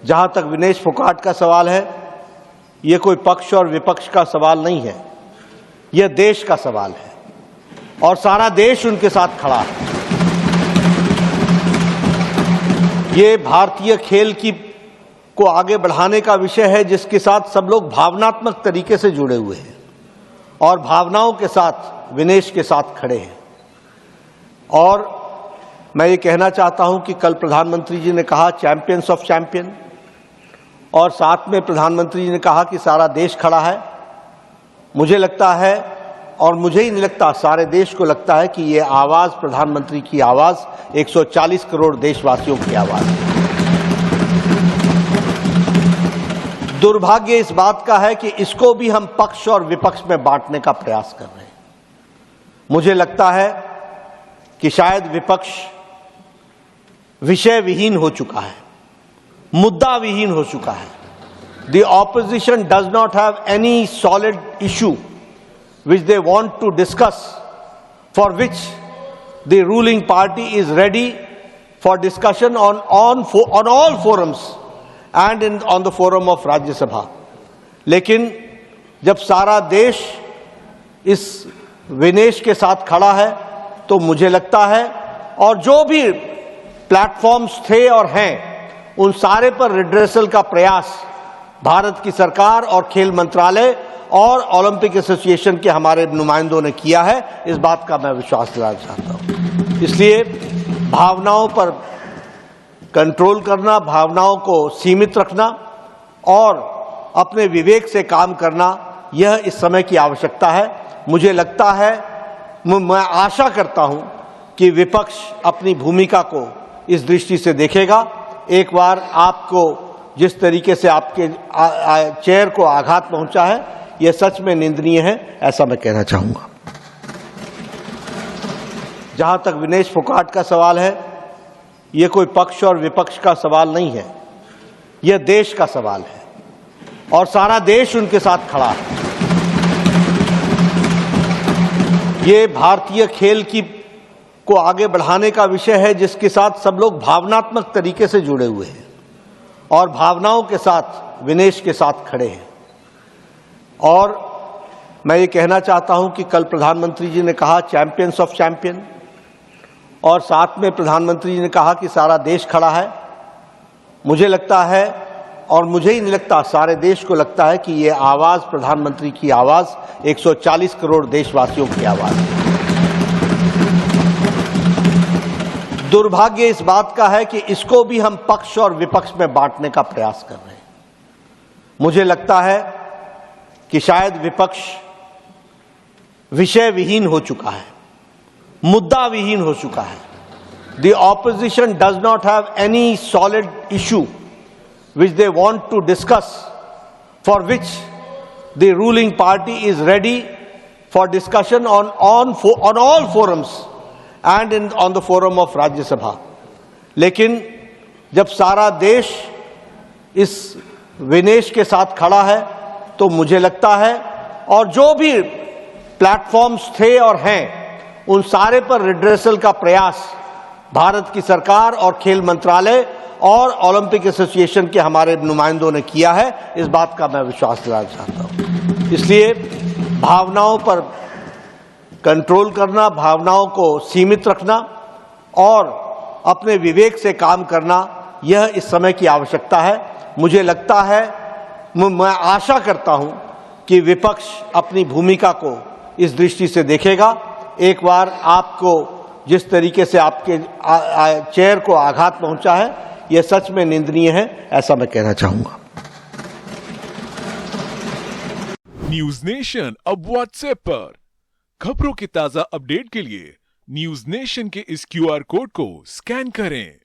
जहां तक विनेश फोगाट का सवाल है, ये कोई पक्ष और विपक्ष का सवाल नहीं है, यह देश का सवाल है और सारा देश उनके साथ खड़ा है। ये भारतीय खेल को आगे बढ़ाने का विषय है जिसके साथ सब लोग भावनात्मक तरीके से जुड़े हुए हैं और भावनाओं के साथ विनेश के साथ खड़े हैं। और मैं ये कहना चाहता हूं कि कल प्रधानमंत्री जी ने कहा चैंपियंस ऑफ चैंपियन, और साथ में प्रधानमंत्री जी ने कहा कि सारा देश खड़ा है। मुझे लगता है, और मुझे ही नहीं लगता, सारे देश को लगता है कि ये आवाज प्रधानमंत्री की आवाज 140 करोड़ देशवासियों की आवाज है। दुर्भाग्य इस बात का है कि इसको भी हम पक्ष और विपक्ष में बांटने का प्रयास कर रहे हैं। मुझे लगता है कि शायद विपक्ष विषय विहीन हो चुका है, मुद्दा विहीन हो चुका है। The opposition does not have any solid issue which they want to discuss, for which the ruling party is ready for discussion on all forums and on the forum of Rajya Sabha. लेकिन जब सारा देश इस विनेश के साथ खड़ा है तो मुझे लगता है, और जो भी प्लेटफॉर्म्स थे और हैं, उन सारे पर रिड्रेसल का प्रयास भारत की सरकार और खेल मंत्रालय और ओलंपिक एसोसिएशन के हमारे नुमाइंदों ने किया है। इस बात का मैं विश्वास दिलाना चाहता हूं। इसलिए भावनाओं पर कंट्रोल करना, भावनाओं को सीमित रखना और अपने विवेक से काम करना, यह इस समय की आवश्यकता है। मुझे लगता है, मैं आशा करता हूं कि विपक्ष अपनी भूमिका को इस दृष्टि से देखेगा। एक बार आपको जिस तरीके से आपके चेयर को आघात पहुंचा है, यह सच में निंदनीय है, ऐसा मैं कहना चाहूंगा। जहां तक विनेश फोगाट का सवाल है, यह कोई पक्ष और विपक्ष का सवाल नहीं है, यह देश का सवाल है और सारा देश उनके साथ खड़ा है। ये भारतीय खेल को आगे बढ़ाने का विषय है जिसके साथ सब लोग भावनात्मक तरीके से जुड़े हुए हैं और भावनाओं के साथ विनेश के साथ खड़े हैं। और मैं ये कहना चाहता हूं कि कल प्रधानमंत्री जी ने कहा चैंपियंस ऑफ चैंपियन, और साथ में प्रधानमंत्री जी ने कहा कि सारा देश खड़ा है। मुझे लगता है, और मुझे ही नहीं लगता, सारे देश को लगता है कि ये आवाज प्रधानमंत्री की आवाज 140 करोड़ देशवासियों की आवाज है। दुर्भाग्य इस बात का है कि इसको भी हम पक्ष और विपक्ष में बांटने का प्रयास कर रहे हैं। मुझे लगता है कि शायद विपक्ष विषय विहीन हो चुका है, मुद्दा विहीन हो चुका है। The opposition does not have any solid issue which they want to discuss, for which the ruling party is ready for discussion on all forums and on the forum of Rajya Sabha. लेकिन जब सारा देश इस विनेश के साथ खड़ा है तो मुझे लगता है, और जो भी प्लेटफॉर्म्स थे और हैं, उन सारे पर रिड्रेसल का प्रयास भारत की सरकार और खेल मंत्रालय और ओलंपिक एसोसिएशन के हमारे नुमाइंदों ने किया है। इस बात का मैं विश्वास दिलाना चाहता हूं। इसलिए भावनाओं पर कंट्रोल करना, भावनाओं को सीमित रखना और अपने विवेक से काम करना, यह इस समय की आवश्यकता है। मुझे लगता है, मैं आशा करता हूं कि विपक्ष अपनी भूमिका को इस दृष्टि से देखेगा। एक बार आपको जिस तरीके से आपके चेयर को आघात पहुंचा है, यह सच में निंदनीय है, ऐसा मैं कहना चाहूंगा। न्यूज नेशन अब व्हाट्सएप पर खबरों की ताजा अपडेट के लिए न्यूज नेशन के इस QR कोड को स्कैन करें।